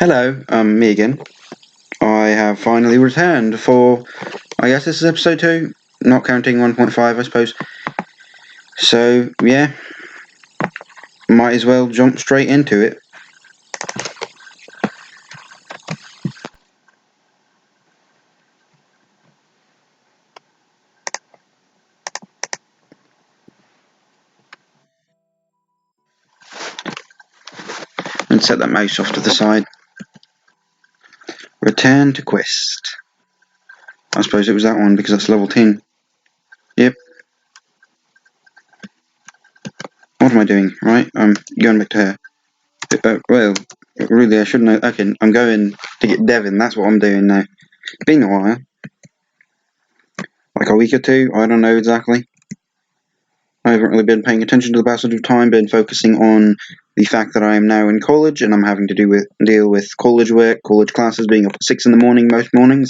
Hello, me again. I have finally returned for, I guess this is episode 2, not counting 1.5, I suppose. So, yeah, might as well jump straight into it. And set that mouse off to the side. Return to quest. I suppose it was that one because that's level 10. Yep. What am I doing? Right, I'm going back to her. Well, really I should know. Okay, I'm going to get Devon, that's what I'm doing now. Been a while. Like a week or two, I don't know exactly. I haven't really been paying attention to the passage of time, been focusing on the fact that I am now in college and I'm having to deal with college work, college classes, being up at 6 in the morning most mornings,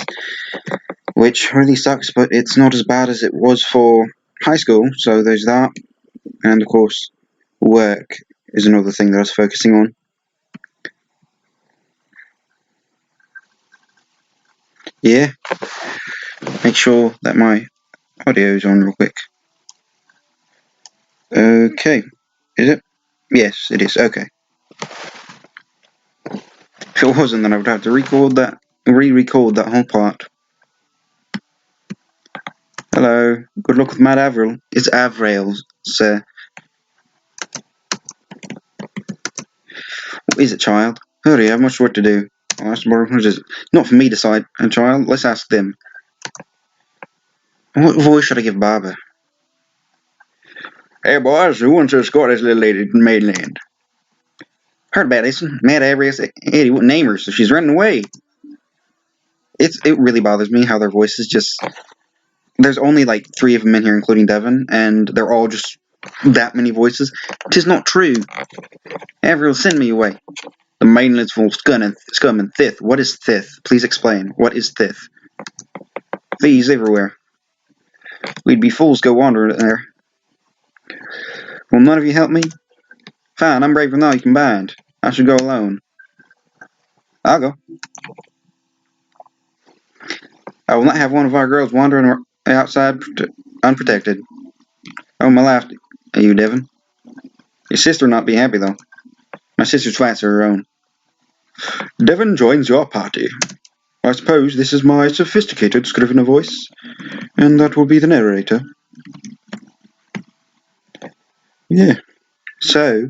which really sucks, but it's not as bad as it was for high school, so there's that. And of course, work is another thing that I was focusing on. Yeah, make sure that my audio is on real quick. Okay, is it? Yes, it is, okay. If it wasn't, then I would have to re-record that whole part. Hello, good luck with Matt Averill. It's Avrail, sir. What is it, child? Hurry, I have much work to do. I'll ask tomorrow. Not for me to decide, child. Let's ask them. What voice should I give Barbara? Hey, boys, who wants to escort this little lady to the mainland? Heard about this. Matt Averill, Eddie wouldn't name her, so she's running away. It really bothers me how their voices just... There's only like 3 of them in here, including Devon, and they're all just that many voices. Tis not true. Averill, send me away. The mainland's full of scum and thith. What is thith? Please explain. What is thith? Thieves everywhere. We'd be fools to go wandering there. Will none of you help me? Fine, I'm brave enough combined. I should go alone. I'll go. I will not have one of our girls wandering outside unprotected. Oh, my life. Are you, Devon? Your sister will not be happy, though. My sister's flats are her own. Devon joins your party. I suppose this is my sophisticated Scrivener voice, and that will be the narrator. Yeah. So,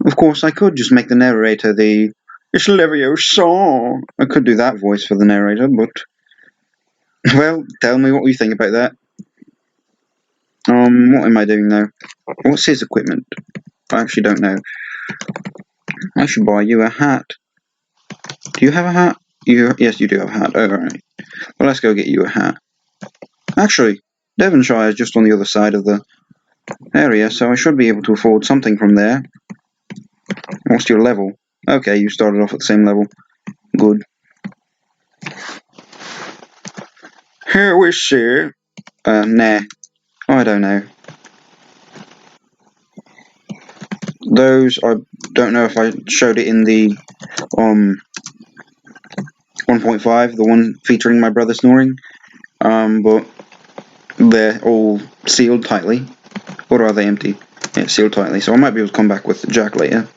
of course, I could just make the narrator the It's Leviosa. I could do that voice for the narrator, but... Well, tell me what you think about that. What am I doing now? What's his equipment? I actually don't know. I should buy you a hat. Do you have a hat? Yes, you do have a hat. Oh, alright. Well, let's go get you a hat. Actually, Devonshire is just on the other side of the area, so I should be able to afford something from there. What's your level? Okay, you started off at the same level. Good. Here we see. Nah. I don't know. Those, I don't know if I showed it in the 1.5, the one featuring my brother snoring, but they're all sealed tightly. Or are they empty? Yeah, sealed tightly, so I might be able to come back with the jack later.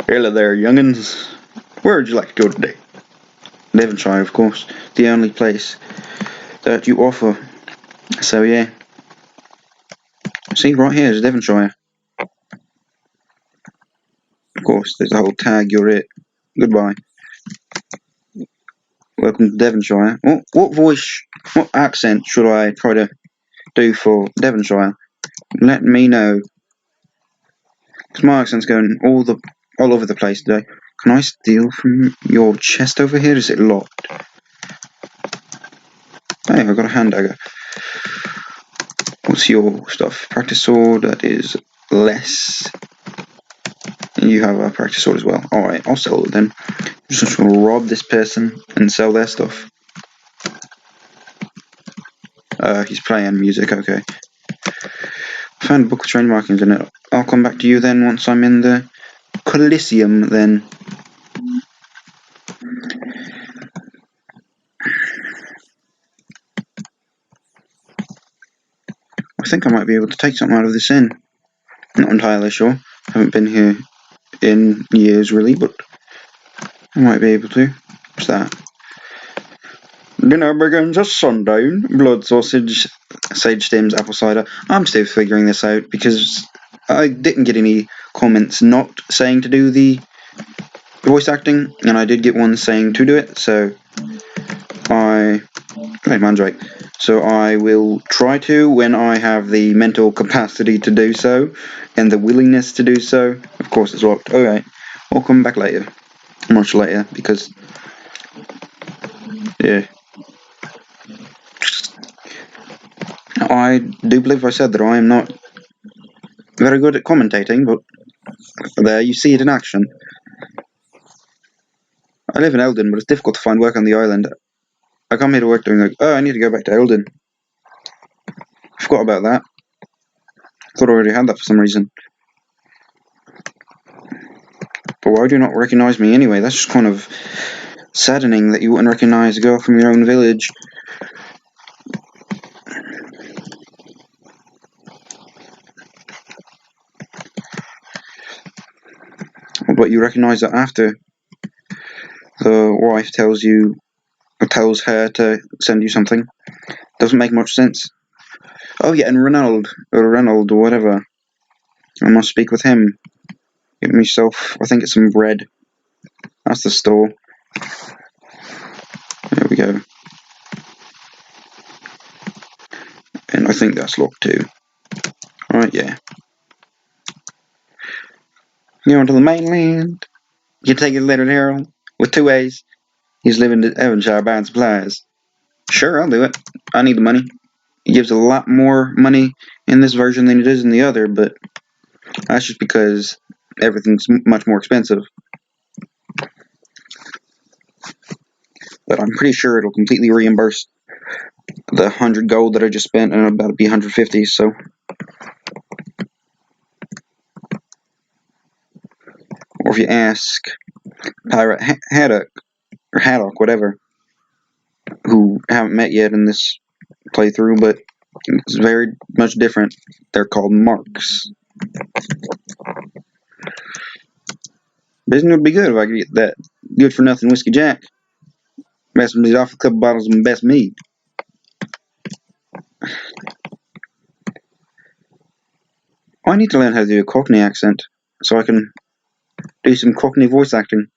Hello there, young'uns. Where would you like to go today? Devonshire, of course. The only place that you offer. So yeah. See, right here is Devonshire. Of course, there's a whole tag, you're it. Goodbye. Welcome to Devonshire. What voice, what accent should I try to do for Devonshire? Let me know. Because my accent's going all over the place today. Can I steal from your chest over here? Is it locked? Hey, I've got a hand dagger. What's your stuff? Practice sword, that is less. And you have a practice sword as well. Alright, I'll sell it then. Just gonna rob this person and sell their stuff. He's playing music, okay. Found a book with strange markings in it. I'll come back to you then once I'm in the Coliseum then. I think I might be able to take something out of this inn. Not entirely sure. Haven't been here in years really, but I might be able to. What's that? Dinner begins at sundown. Blood sausage, sage stems, apple cider. I'm still figuring this out because I didn't get any comments not saying to do the voice acting, and I did get one saying to do it, so mine's right. So I will try to when I have the mental capacity to do so, and the willingness to do so. Of course it's locked. Alright, I'll come back later. Much later, because, yeah. I do believe I said that I am not very good at commentating, but there you see it in action. I live in Eldon, but it's difficult to find work on the island. I come here to work doing like, oh, I need to go back to Eldon. Forgot about that. Thought I already had that for some reason. But why do you not recognise me anyway? That's just kind of saddening that you wouldn't recognise a girl from your own village. But you recognise that after the wife tells her to send you something. Doesn't make much sense. Oh yeah, and Reynolds or whatever. I must speak with him. Get myself, I think it's some bread. That's the store. There we go. And I think that's locked too. Alright, yeah. You're onto the mainland. You take his letter to Harold with 2 A's. He's living in Devonshire buying supplies. Sure, I'll do it. I need the money. He gives a lot more money in this version than he does in the other, but that's just because everything's much more expensive. But I'm pretty sure it'll completely reimburse the 100 gold that I just spent, and about to be 150, so. Or if you ask Pirate Haddock, or Haddock, whatever, who haven't met yet in this playthrough, but it's very much different. They're called marks. Business would be good if I could get that good for nothing whiskey jack. Mess me off a couple bottles of my best mead. I need to learn how to do a Cockney accent so I can do some Cockney voice acting.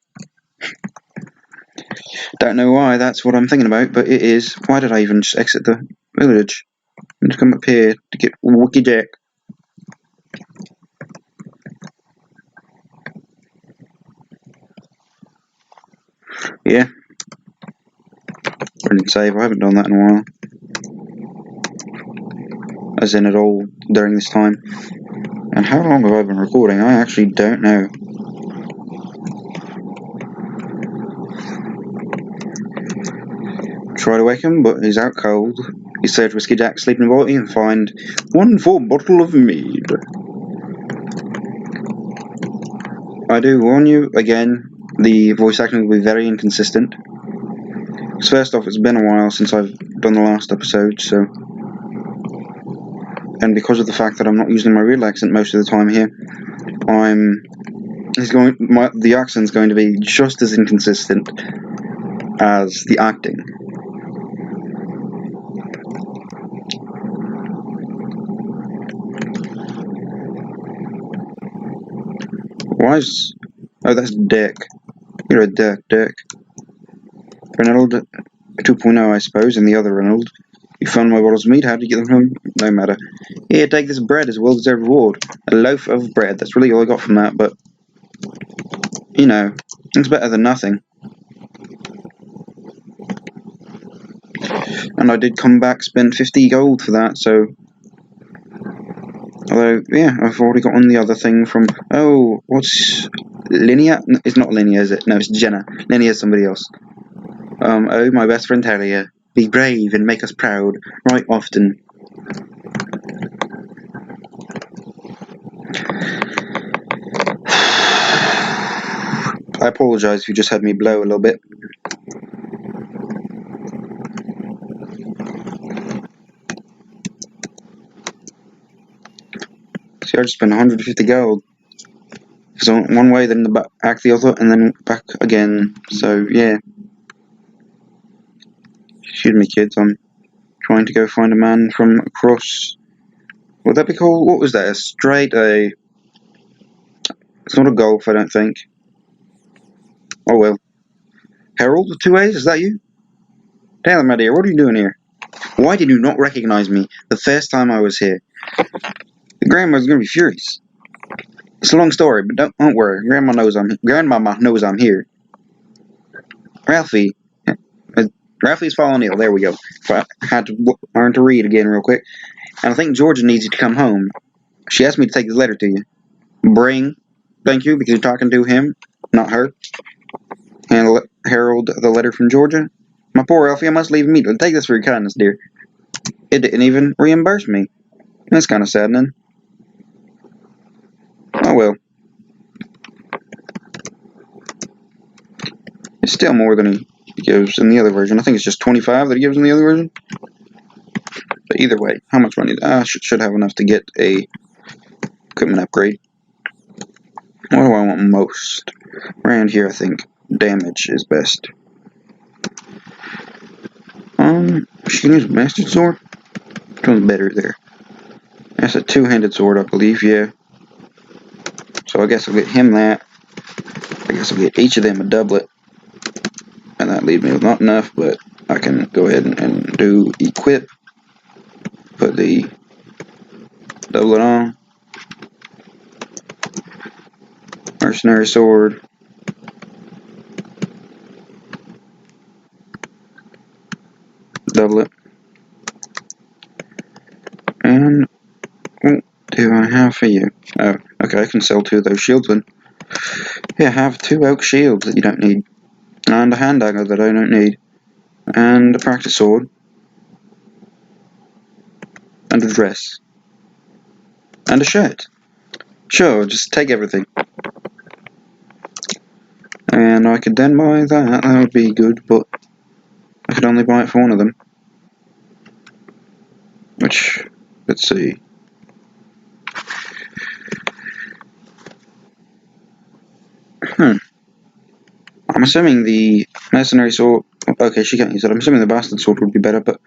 Don't know why that's what I'm thinking about, but it is. Why did I even just exit the village? I'm just come up here to get Wookie Jack. Yeah. Running save. I haven't done that in a while. As in at all during this time. And how long have I been recording? I actually don't know. Try to wake him, but he's out cold. You search Whiskey Jack's sleeping body and find 1 full bottle of mead. I do warn you, again, the voice acting will be very inconsistent. So first off, it's been a while since I've done the last episode, so. And because of the fact that I'm not using my real accent most of the time here, the accent's going to be just as inconsistent as the acting. Oh, that's Dick. You're a dick, Dick. Reynolds 2.0, I suppose, and the other Reynolds. You found my bottles of meat, how did you get them from? No matter. Here, take this bread as a well-deserved reward. A loaf of bread, that's really all I got from that, but, you know, it's better than nothing. And I did come back, spend 50 gold for that, so. Although, yeah, I've already got on the other thing from. Oh, what's. Linnea? No, it's not Linnea, is it? No, it's Jenna. Linnea's somebody else. Oh, my best friend Talia. Be brave and make us proud, right often. I apologise if you just had me blow a little bit. See, I just spent 150 gold. So one way, then back the other, and then back again. So yeah. Excuse me, kids. I'm trying to go find a man from across. Would that be called? What was that? A straight? It's not a golf, I don't think. Oh well. Harold, the 2A's, is that you? Damn, my dear, what are you doing here? Why did you not recognize me the first time I was here? Grandma's gonna be furious. It's a long story, but don't worry. Grandmama knows I'm here. Ralphie. Ralphie's fallen ill. There we go. I had to learn to read again real quick. And I think Georgia needs you to come home. She asked me to take this letter to you. Bring. Thank you, because you're talking to him, not her. And Harold, the letter from Georgia. My poor Ralphie, I must leave immediately. Take this for your kindness, dear. It didn't even reimburse me. That's kind of saddening. Oh well. It's still more than he gives in the other version. I think it's just 25 that he gives in the other version. But either way, how much money? I should have enough to get a equipment upgrade. What do I want most? Around here, I think damage is best. She can use Master Sword? Which one's better there? That's a two-handed sword, I believe, yeah. So I guess I'll get him that. I guess I'll get each of them a doublet. And that leaves me with not enough, but I can go ahead and do equip. Put the doublet on. Mercenary sword. Doublet. And what do I have for you? Oh, okay, I can sell 2 of those shields then. Yeah, I have 2 oak shields that you don't need. And a hand dagger that I don't need. And a practice sword. And a dress. And a shirt. Sure, just take everything. And I could then buy that would be good, but I could only buy it for one of them. Which, let's see. I'm assuming the mercenary sword, okay, she can't use it. I'm assuming the bastard sword would be better, but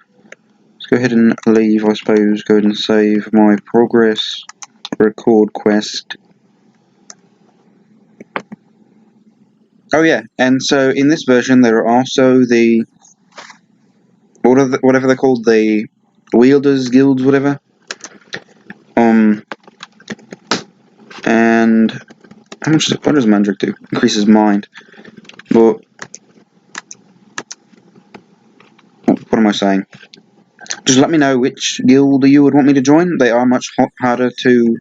let's go ahead and leave, I suppose. Go ahead and save my progress. Record quest. Oh yeah, and so in this version there are also the whatever they're called, the wielders guilds, whatever. And how much what does Mandrick do? Increases mind. But what am I saying? Just let me know which guild you would want me to join. They are much harder to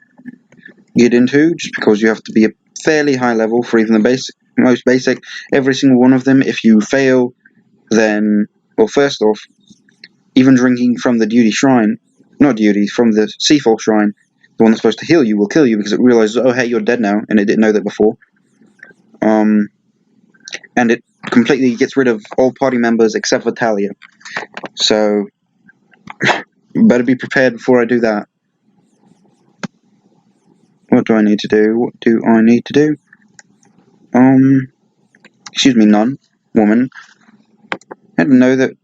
get into, just because you have to be a fairly high level for even the most basic. Every single one of them, if you fail, then, well, first off, even drinking from the from the Seafall Shrine, the one that's supposed to heal you, will kill you because it realizes, oh hey, you're dead now, and it didn't know that before. And it completely gets rid of all party members except for Talia. So, better be prepared before I do that. What do I need to do? What do I need to do? Excuse me, nun, woman. I didn't know that.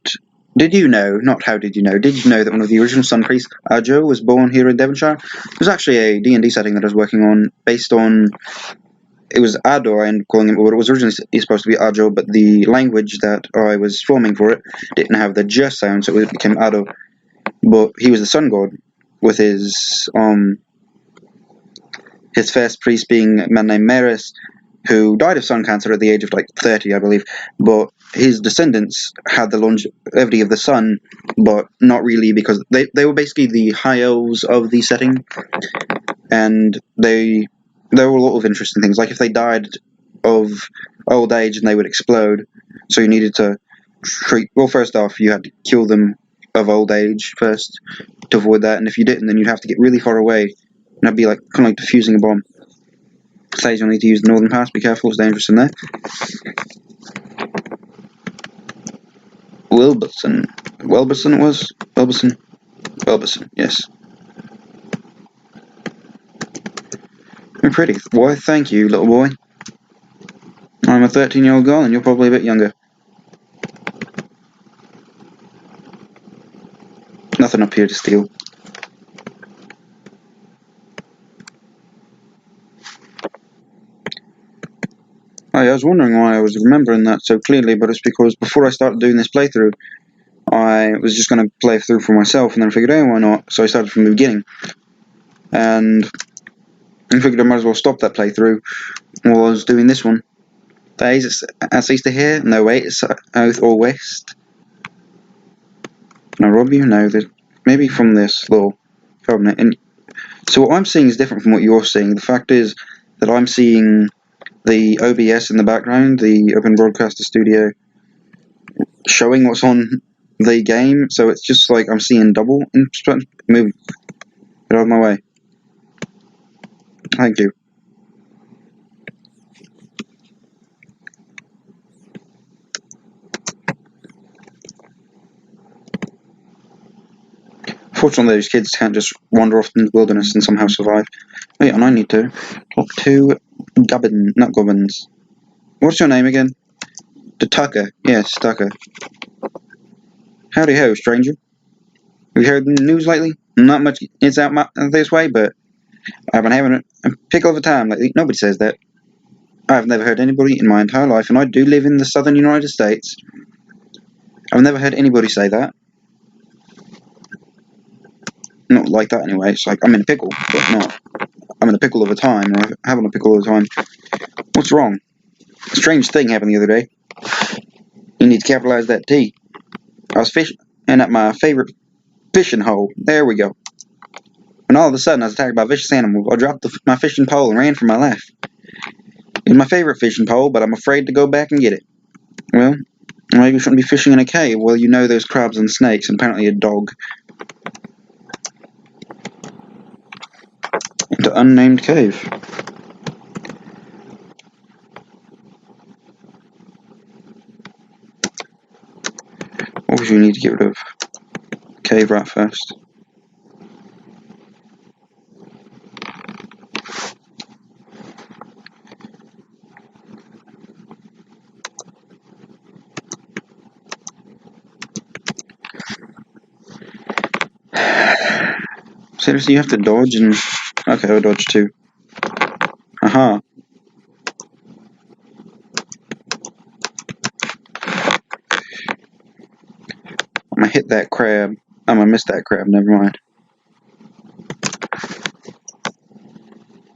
Did you know, not how did you know, did you know that one of the original Sun Priests, Ajo, was born here in Devonshire? It was actually a D&D setting that I was working on, based on, it was Ado, I ended up calling him, but it was originally supposed to be Ajo, but the language that I was forming for it didn't have the J sound, so it became Ado. But he was the sun god, with his first priest being a man named Maris, who died of sun cancer at the age of like 30, I believe. But his descendants had the longevity of the sun, but not really, because they were basically the high elves of the setting, and there were a lot of interesting things. Like if they died of old age, and they would explode, so you needed to treat. Well, first off, you had to kill them of old age first to avoid that, and if you didn't, then you'd have to get really far away, and that'd be like kind of like defusing a bomb. Says you'll need to use the northern pass. Be careful, it's dangerous in there. Wilberson. Welberson it was? Welberson? Welberson, yes. You're pretty. Why, thank you, little boy. I'm a 13-year-old girl and you're probably a bit younger. Nothing up here to steal. I was wondering why I was remembering that so clearly, but it's because before I started doing this playthrough, I was just going to play through for myself, and then I figured, oh, why not? So I started from the beginning. And I figured I might as well stop that playthrough while I was doing this one. Days, that's east of here? No, wait, it's south or west. Can I rob you? No, maybe from this little cabinet. And so what I'm seeing is different from what you're seeing. The fact is that I'm seeing the OBS in the background, the Open Broadcaster Studio, showing what's on the game, so it's just like I'm seeing double in perspective. Move. Get out of my way. Thank you. Fortunately, those kids can't just wander off in the wilderness and somehow survive. Wait, and I need to talk to not Gubbins. What's your name again? Tucker. Yes, Tucker. Howdy ho, stranger. Have you heard the news lately? Not much it's out this way, but I've been having a pickle of a time lately. Nobody says that. I've never heard anybody in my entire life, and I do live in the southern United States. I've never heard anybody say that. Not like that anyway. It's like I'm in a pickle, but not. I'm in a pickle of a time, or I'm having a pickle of a time. What's wrong? A strange thing happened the other day. You need to capitalize that T. I was fishing at my favorite fishing hole. There we go. And all of a sudden, I was attacked by a vicious animal. I dropped my fishing pole and ran for my life. It's my favorite fishing pole, but I'm afraid to go back and get it. Well, maybe you shouldn't be fishing in a cave. Well, you know there's crabs and snakes, and apparently a dog. Into unnamed cave. Obviously, you need to get rid of cave rat first. Seriously, you have to dodge and... Okay, I'll dodge too. Aha. I'm gonna hit that crab. I'm gonna miss that crab, never mind.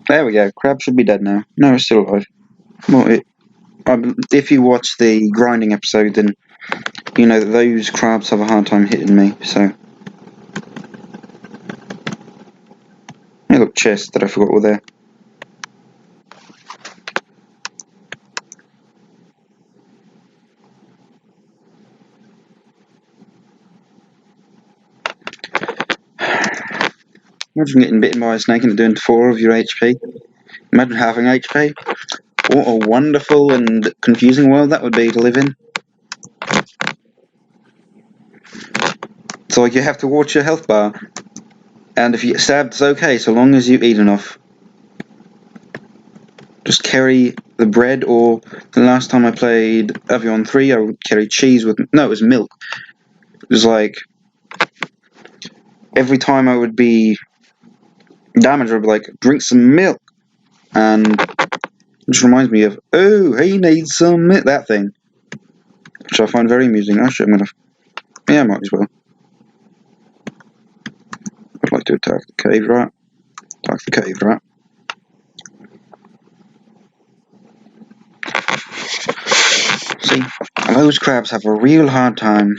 There we go. Crab should be dead now. No, it's still alive. Well, if you watch the grinding episode, then you know that those crabs have a hard time hitting me, so... Hey, look, chests that I forgot were there. Imagine getting bitten by a snake and doing 4 of your HP. Imagine having HP. What a wonderful and confusing world that would be to live in. So you have to watch your health bar. And if you get stabbed, it's okay, so long as you eat enough. Just carry the bread, or the last time I played Avion 3, I would carry cheese with... No, it was milk. It was like... Every time I would be damaged, I'd be like, drink some milk. And it just reminds me of, oh, he needs some milk. That thing. Which I find very amusing. Actually, I'm gonna... Yeah, I might as well. I'd like to attack the cave rat. Attack the cave rat. See, those crabs have a real hard time.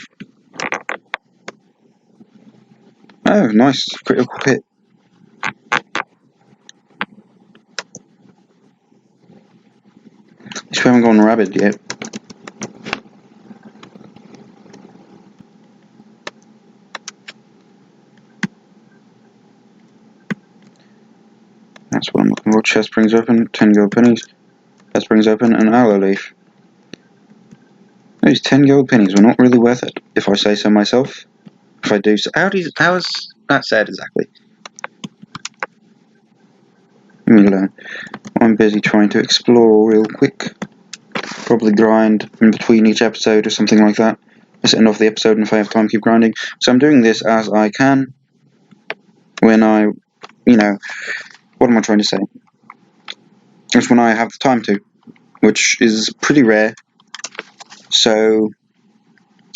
Oh, nice. Critical hit. At least we haven't gone rabid yet. That's what I'm looking for. Chest springs open, 10 gold pennies. Chest springs open, an aloe leaf. Those 10 gold pennies were not really worth it, if I say so myself. If I do so. How is that said exactly? Let me learn. I'm busy trying to explore real quick. Probably grind in between each episode or something like that. Just end off the episode, and if I have time, keep grinding. So I'm doing this as I can. When I, what am I trying to say? It's when I have the time to, which is pretty rare. So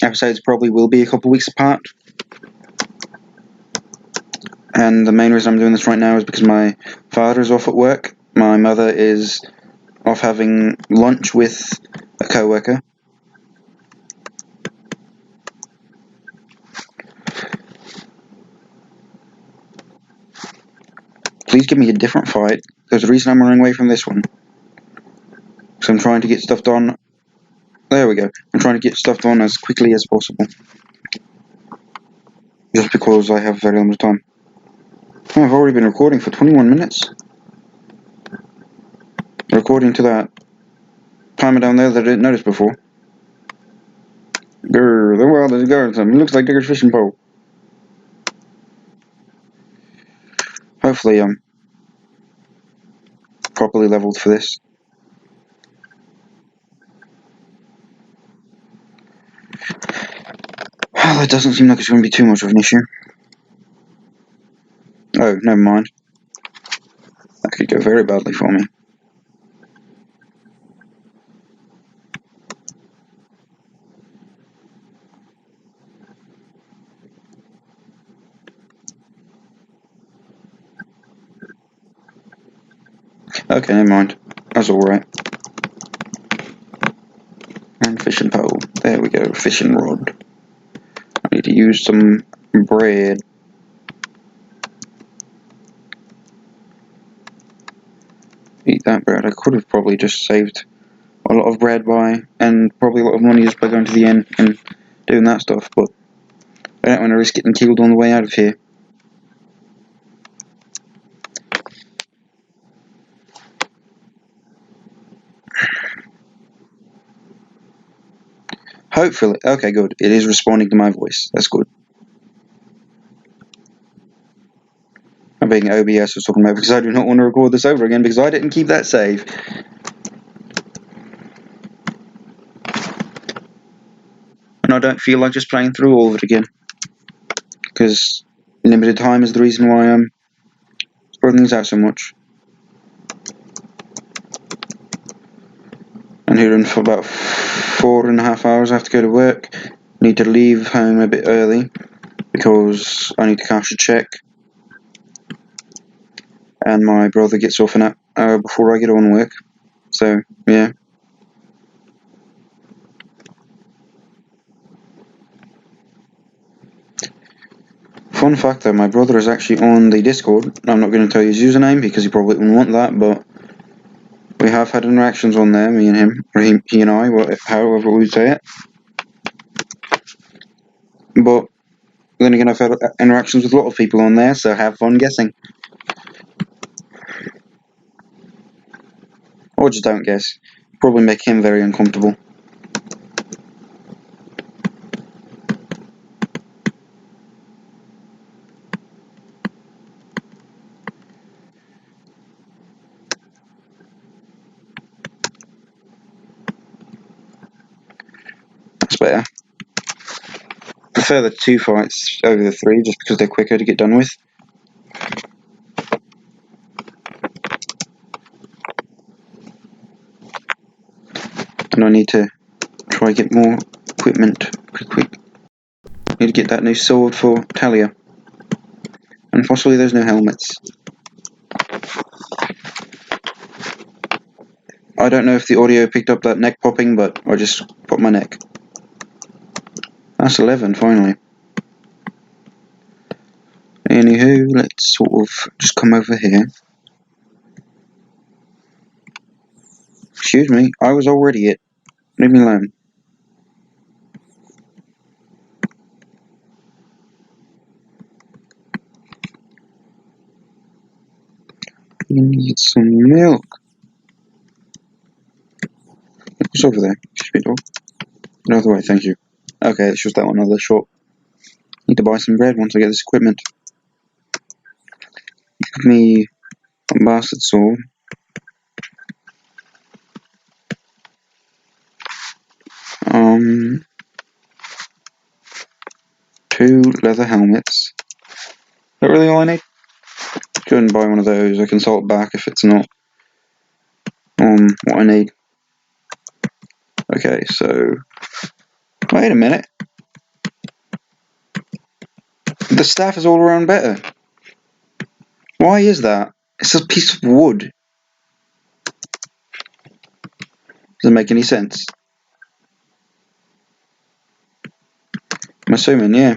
episodes probably will be a couple weeks apart. And the main reason I'm doing this right now is because my father is off at work. My mother is off having lunch with a co-worker. Please give me a different fight. There's a reason I'm running away from this one. Because I'm trying to get stuff done. There we go. I'm trying to get stuff done as quickly as possible. Just because I have very limited time. Oh, I've already been recording for 21 minutes. According to that timer down there that I didn't notice before. Grr, the world is going. It looks like Digger's fishing pole. Hopefully I'm properly leveled for this. Well, that doesn't seem like it's going to be too much of an issue. Oh, never mind. That could go very badly for me. Okay, never mind. That's alright. And fishing pole. There we go, fishing rod. I need to use some bread. Eat that bread. I could have probably just saved a lot of bread and probably a lot of money just by going to the inn and doing that stuff, but I don't want to risk getting killed on the way out of here. Hopefully. Okay, good. It is responding to my voice. That's good. I'm being OBS was talking about because I do not want to record this over again because I didn't keep that save. And I don't feel like just playing through all of it again. Because limited time is the reason why I'm spreading things out so much. And here in for about 4.5 hours I have to go to work. Need to leave home a bit early because I need to cash a check. And my brother gets off an hour before I get on work. So, yeah. Fun fact though, my brother is actually on the Discord. I'm not going to tell you his username because he probably wouldn't want that, but we have had interactions on there, me and him, or he and I, however we say it. But then again, I've had interactions with a lot of people on there, so have fun guessing. Or just don't guess. Probably make him very uncomfortable. That's better. Prefer the 2 fights over the 3 just because they're quicker to get done with. And I need to try to get more equipment quick. Need to get that new sword for Talia. And possibly those new helmets. I don't know if the audio picked up that neck popping, but I just popped my neck. That's 11, finally. Anywho, let's sort of just come over here. Excuse me, I was already it. Leave me alone. You need some milk. What's over there? Excuse me, dog. Another way, thank you. Okay, it's just that one other shop. Need to buy some bread once I get this equipment. Give me a bastard sword. Two leather helmets. Is that really all I need? Go and buy one of those. I can salt back if it's not what I need. Okay, so wait a minute. The staff is all around better. Why is that? It's a piece of wood. Doesn't make any sense. I'm assuming, yeah.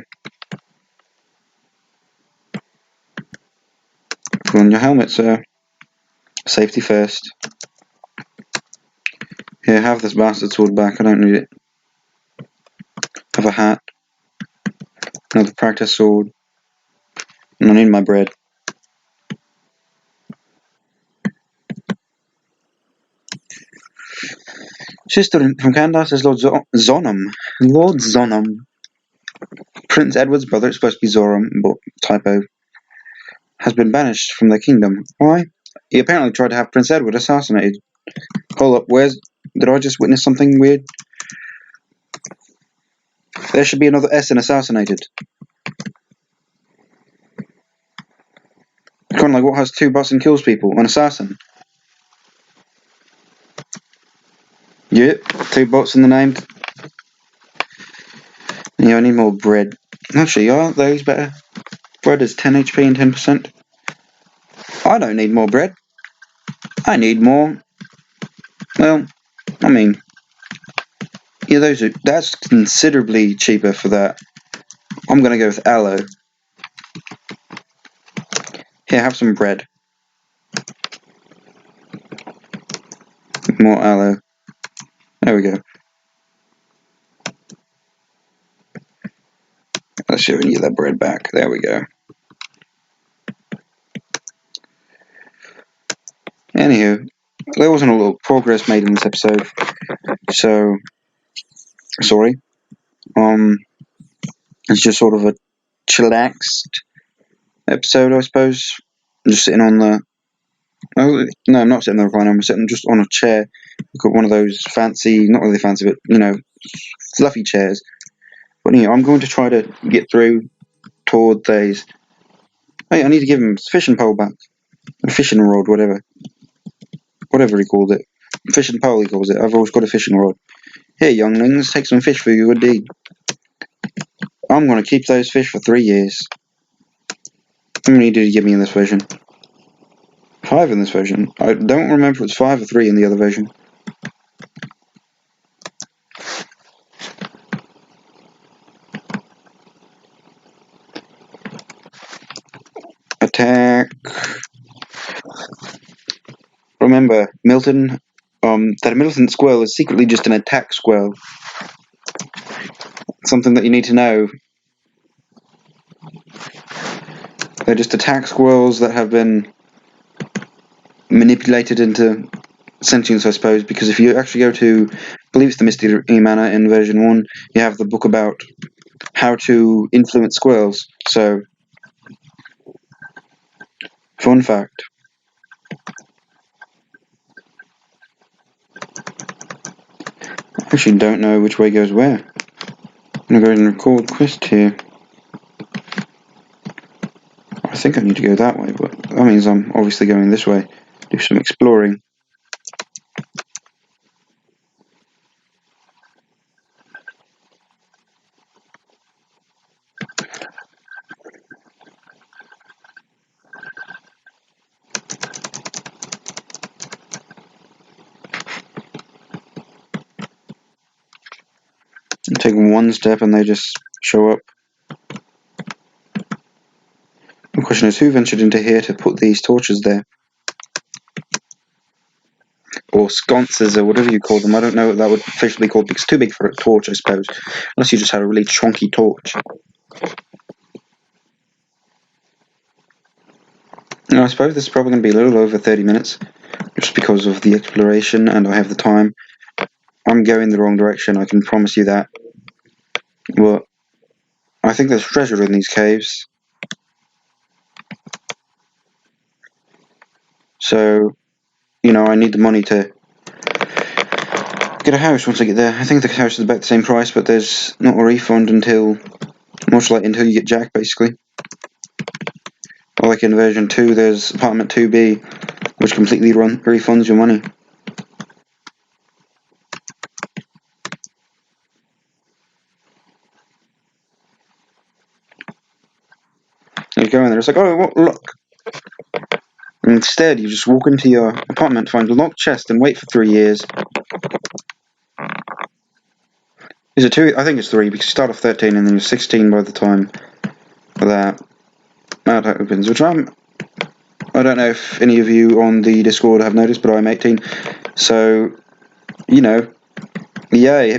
Put on your helmet, sir. Safety first. Here, have this bastard sword back. I don't need it. Have a hat. Another practice sword. And I need my bread. Sister from Candace is Lord Zonham. Lord Zonham. Prince Edward's brother, it's supposed to be Zoram, but typo, has been banished from their kingdom. Why? He apparently tried to have Prince Edward assassinated. Hold up, did I just witness something weird? There should be another S in assassinated. Kind of like what has two butts and kills people? An assassin. Yep, two butts in the name. Yeah, I need more bread. Actually, aren't those better? Bread is 10 HP and 10%. I don't need more bread. I need more. Well, I mean, yeah, that's considerably cheaper for that. I'm gonna go with aloe. Here, have some bread. More aloe. There we go. Let's see if we can get that bread back. There we go. Anywho, there wasn't a lot of progress made in this episode, so sorry. It's just sort of a chillaxed episode, I suppose. I'm just sitting on the. Oh, no, I'm not sitting on the recliner. I'm sitting just on a chair. I've got one of those fancy, not really fancy, but fluffy chairs. But I'm going to try to get through toward days. Hey, I need to give him his fishing pole back, a fishing rod, whatever he called it. Fishing pole, he calls it. I've always got a fishing rod. Here, younglings, take some fish for your good deed. I'm going to keep those fish for 3 years. How many did he give me in this version? 5 in this version. I don't remember if it was 5 or 3 in the other version. Attack. Remember, Milton, that militant squirrel is secretly just an attack squirrel. Something that you need to know. They're just attack squirrels that have been manipulated into sentience, I suppose, because if you actually go to, I believe it's the Misty Manor in version 1, you have the book about how to influence squirrels. So, fun fact. I actually don't know which way goes where. I'm going to go ahead and record quest here. I think I need to go that way, but that means I'm obviously going this way. Do some exploring. And take one step and they just show up. The question is, who ventured into here to put these torches there? Or sconces, or whatever you call them. I don't know what that would officially be called, because it's too big for a torch, I suppose. Unless you just had a really chunky torch. I suppose this is probably going to be a little over 30 minutes, just because of the exploration and I have the time. I'm going the wrong direction, I can promise you that. But I think there's treasure in these caves. So, I need the money to get a house once I get there. I think the house is about the same price, but there's not a refund until, much like until you get Jack, basically. Or like in version 2, there's apartment 2B, which completely refunds your money. You go in there, it's like, oh, look. And instead, you just walk into your apartment, find a locked chest, and wait for 3 years. Is it 2? I think it's 3, because you start off 13 and then you're 16 by the time that opens, which I don't know if any of you on the Discord have noticed, but I'm 18, so, yay,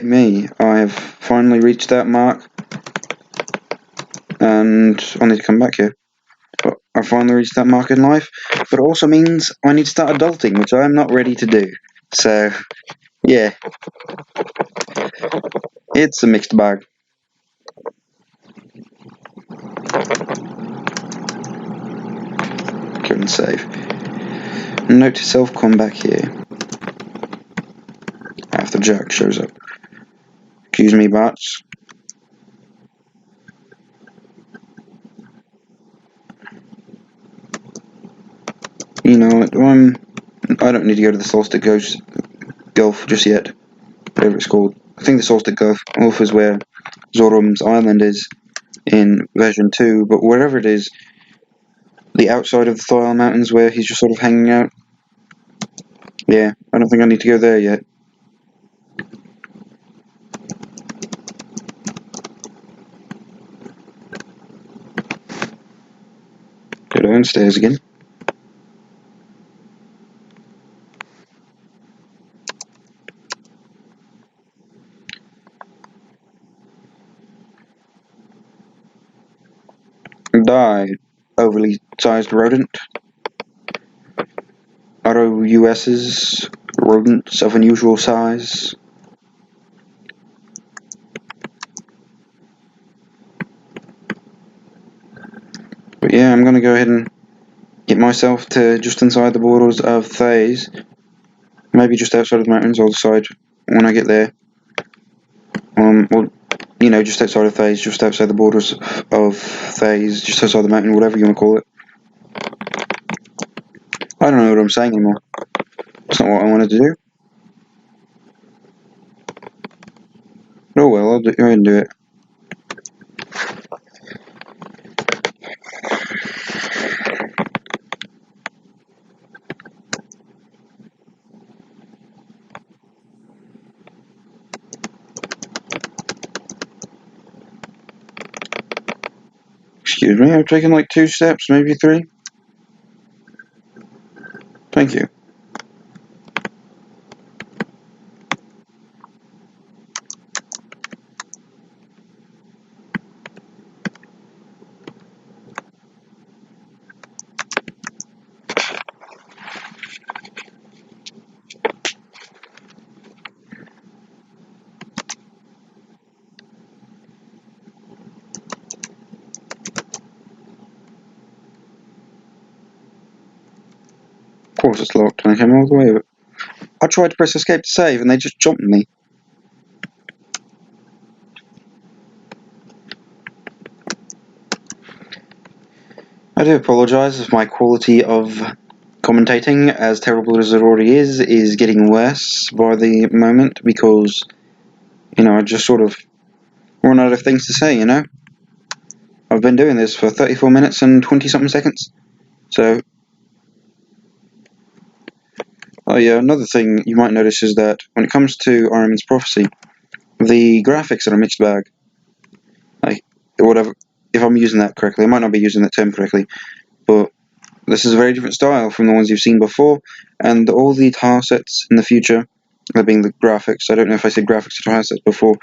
me. I have finally reached that mark, and I need to come back here. But I finally reached that mark in life, but it also means I need to start adulting, which I'm not ready to do. So, yeah, it's a mixed bag. Couldn't save. Note to self, come back here. After Jack shows up. Excuse me, bots. I don't need to go to the Solstice Gulf just yet. Whatever it's called. I think the Solstice Gulf is where Zorum's Island is in version 2, but wherever it is, the outside of the Thyle Mountains where he's just sort of hanging out. Yeah, I don't think I need to go there yet. Go downstairs again. Die, overly sized rodent. ROUS's rodents of unusual size. But yeah, I'm gonna go ahead and get myself to just inside the borders of Thays. Maybe just outside of the mountains, I'll decide when I get there. Just outside of Thays, just outside the borders of Thays, just outside the mountain, whatever you want to call it. I don't know what I'm saying anymore. It's not what I wanted to do. Oh well, I'll go ahead and do it. Excuse me, I've taken like 2 steps, maybe 3. Thank you. Of course it's locked, and I came all the way over. I tried to press escape to save, and they just jumped me. I do apologise if my quality of commentating, as terrible as it already is getting worse by the moment, because, I just sort of run out of things to say, I've been doing this for 34 minutes and 20-something seconds. So, oh yeah, another thing you might notice is that when it comes to Ahriman's prophecy, the graphics are a mixed bag. Like, whatever, if I'm using that correctly, I might not be using that term correctly, but this is a very different style from the ones you've seen before, and all the tile sets in the future, that being the graphics, I don't know if I said graphics or tile sets before,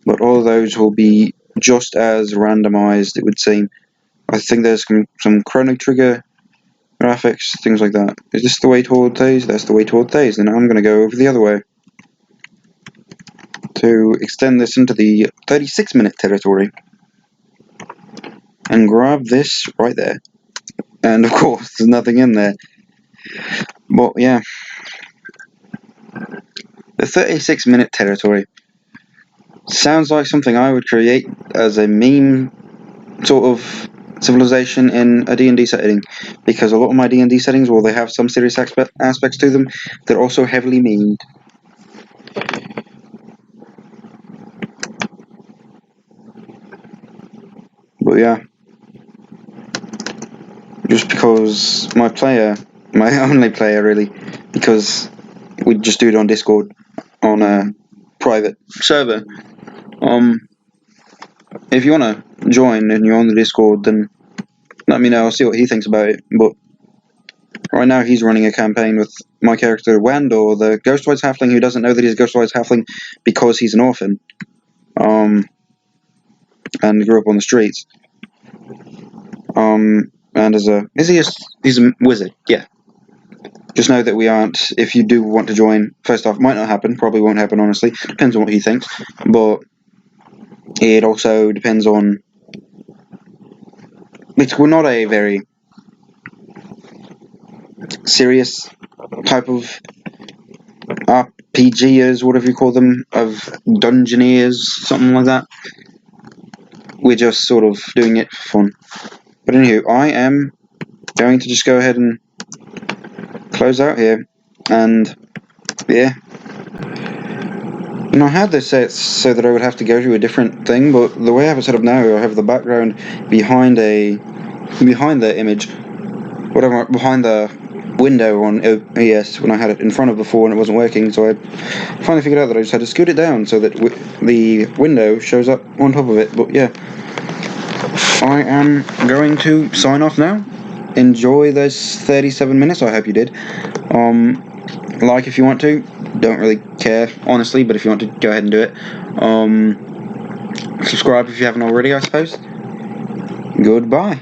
but all of those will be just as randomized, it would seem. I think there's some Chrono Trigger graphics, things like that. Is this the way toward these? That's the way toward these. Then I'm going to go over the other way to extend this into the 36-minute territory and grab this right there. And of course, there's nothing in there. But yeah, the 36-minute territory sounds like something I would create as a meme sort of civilization in a D&D setting, because a lot of my D&D settings, while they have some serious aspects to them, they're also heavily memed. But yeah, just because my only player really, because we just do it on Discord on a private server. If you want to join and you're on the Discord, then let me know. I'll see what he thinks about it. But right now he's running a campaign with my character Wandor, the Ghostwise Halfling, who doesn't know that he's a Ghostwise Halfling because he's an orphan. And grew up on the streets. And he's a wizard, yeah. Just know that we aren't, if you do want to join, first off, might not happen, probably won't happen, honestly. Depends on what he thinks. But it also depends on, we're not a very serious type of RPGers, whatever you call them, of dungeoneers, something like that. We're just sort of doing it for fun. But anywho, I am going to just go ahead and close out here. And yeah, I had this set so that I would have to go to a different thing, but the way I have it set up now, I have the background behind the image, whatever, behind the window on OBS when I had it in front of before and it wasn't working. So I finally figured out that I just had to scoot it down so that the window shows up on top of it. But yeah, I am going to sign off now. Enjoy those 37 minutes. I hope you did. Like if you want to. Don't really care, honestly, but if you want to, go ahead and do it. Subscribe if you haven't already, I suppose. Goodbye.